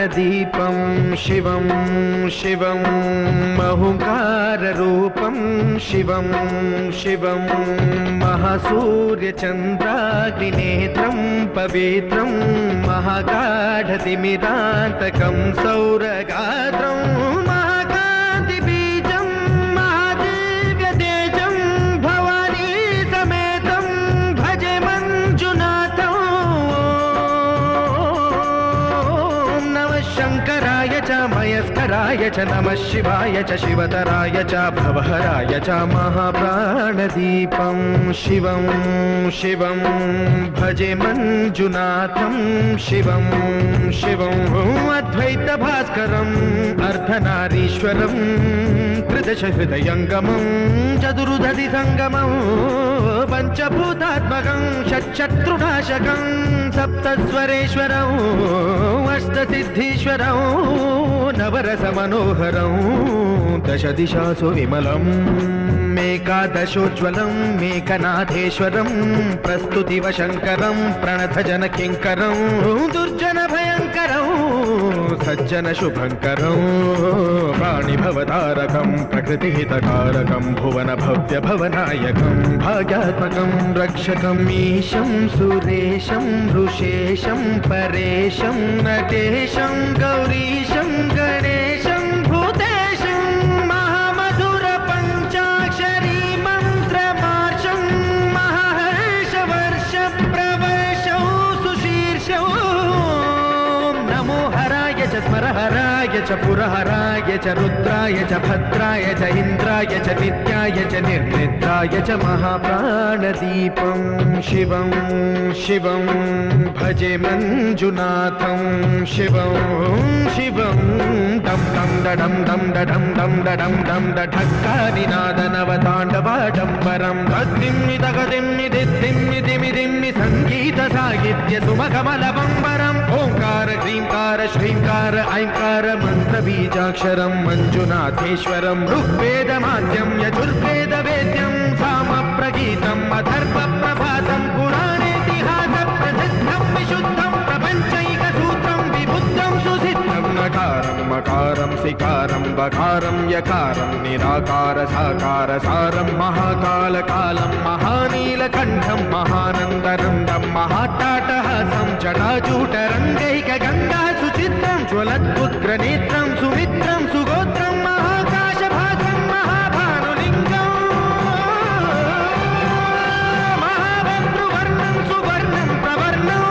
प्राणदीपं शिवं शिवं महुकाररूपं शिवं शिवं महासूर्यचन्द्राग्निनेत्रं पवित्रं महागाढतिमिरान्तकं सौरगात्रं महाकान्तिबीजं महादिव्यतेजं भवानी समेतं भजे मञ्जुनाथं। नमः शङ्कराय च मयस्कराय च नमः शिवाय च शिवतराय च भवहराय च महाप्राणदीपं शिवं शिवं भजे मञ्जुनाथं शिवं शिवं अद्वैतभास्करम् अर्धनारीश्वरं त्रिदशहृदयङ्गमं चतुर्दधिसङ्गमं पञ्चभूतात्मकं षट्शत्रुनाशकं सप्तस्वरेश्वरं अष्टसिद्धीश्वरं नवरसमनोहरं दशदिशासु विमलम् मेकादशोज्ज्वलं मेकनाथेश्वरं प्रस्तुतिवशङ्करं प्रणतजनकिङ्करं दुर्जनभयङ्करं सज्जनशुभङ्करं प्राणिभवतारकं प्रकृतिहितकारकं भुवनभव्यभवनायकं भाग्यात्मकं रक्षकम् ईशं सुरेशं ऋषेशं परेशं नटेशं गौरीशं गणेशं भूतेशं महामधुरपञ्चाक्षरी मन्त्रमार्षं महाहर्षवर्षप्रवर्षौ सुशीर्षौ नमो हराय च स्मरहराय च पुरहराय च रुद्राय च भद्राय च इन्द्राय च नित्याय च निर्निद्राय च महाप्राणदीपं शिवं शिवं भजे मञ्जुनाथं शिवं शिवं दं दं दडं दं दडं दं दडं दं दढक्कानिनादनवताण्डवाडम्बरं तद्दिम्मि तगदिम्मि दिद्दिम्मि दिमिदिम्मि सङ्गीतसाहित्य सुमखमलबम्बरम् ओङ्कार ह्रीङ्कार श्रीङ्कार ऐङ्कार मन्त्रबीजाक्षरं मञ्जुनाथेश्वरं ऋग्वेदमाद्यं यजुर्वेदवेद्यं सामप्रगीतम् अथर्वप्रभातं पुराणेतिहासप्रसिद्धं विशुद्धं प्रपञ्चैकसूत्रं विबुद्धं सुसिद्धं नकारं मकारं सिकारं बकारं यकारं निराकार साकार सारं महाकालकालं महानीलकण्ठं महानन्दनन्दं महाट्टाटहासं जटाजूटरङ्गैकगङ्गा सुचित्रं ज्वलद्उग्रनेत्रं सुमित्रं सुगोत्रं महाकाशभासं महाभानुलिङ्गं महाभद्रुवर्णं सुवर्णं प्रवर्णं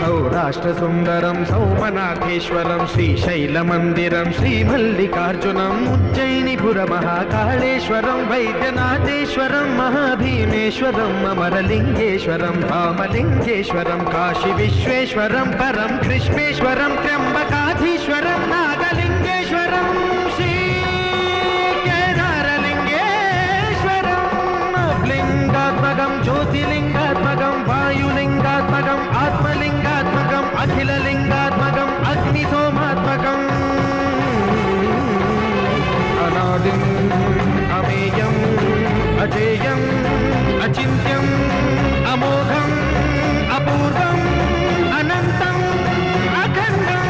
सौराष्ट्रसुन्दरं सौमनाथेश्वरं श्रीशैलमन्दिरं श्रीमल्लिकार्जुनम् उज्जयिनीपुरमहाकाळेश्वरं वैद्यनाथेश्वरं महाभीमेश्वरम् अमरलिङ्गेश्वरं धामलिङ्गेश्वरं काशीविश्वेश्वरं परं कृष्णेश्वरं त्र्यम्बकाधीश्वरं नागलिङ्गेश्वरं श्रीकेदारलिङ्गेश्वरं लिङ्गात्मकं ज्योतिलिङ्गात्मकं वायुलिङ्गात्मकम् आत्मलिङ्गात्मकम् अखिललिङ्गात्मकम् अग्निसोमात्मकम् अनादिम् अमेयम् अजेयम् अचिन्त्यम् अमोघम् अपूर्वम् अनन्तम् अखण्डम्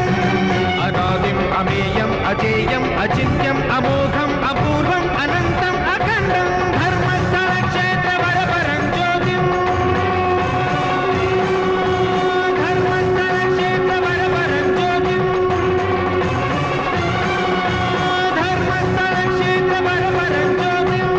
अनादिम् अमेयम् अजेयम् अचिन्त्यम् अमोघम् अपूर्वम् अनन्तम् अखण्डम् धर्मस्थलक्षेत्रवरपरं ज्योतिम् धर्मस्थलक्षेत्रवरपरं ज्योतिम् धर्मस्थलक्षेत्रवरपरं ज्योतिम्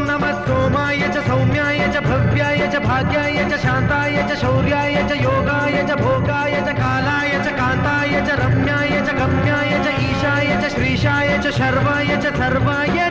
नमः सोमाय च सौम्याय च भव्याय च भाग्याय च शान्ताय च शौर्याय च योगाय च भोगाय च कालाय च कान्ताय च रम्याय च गम्याय च ईशाय च श्रीशाय च शर्वाय च सर्वाय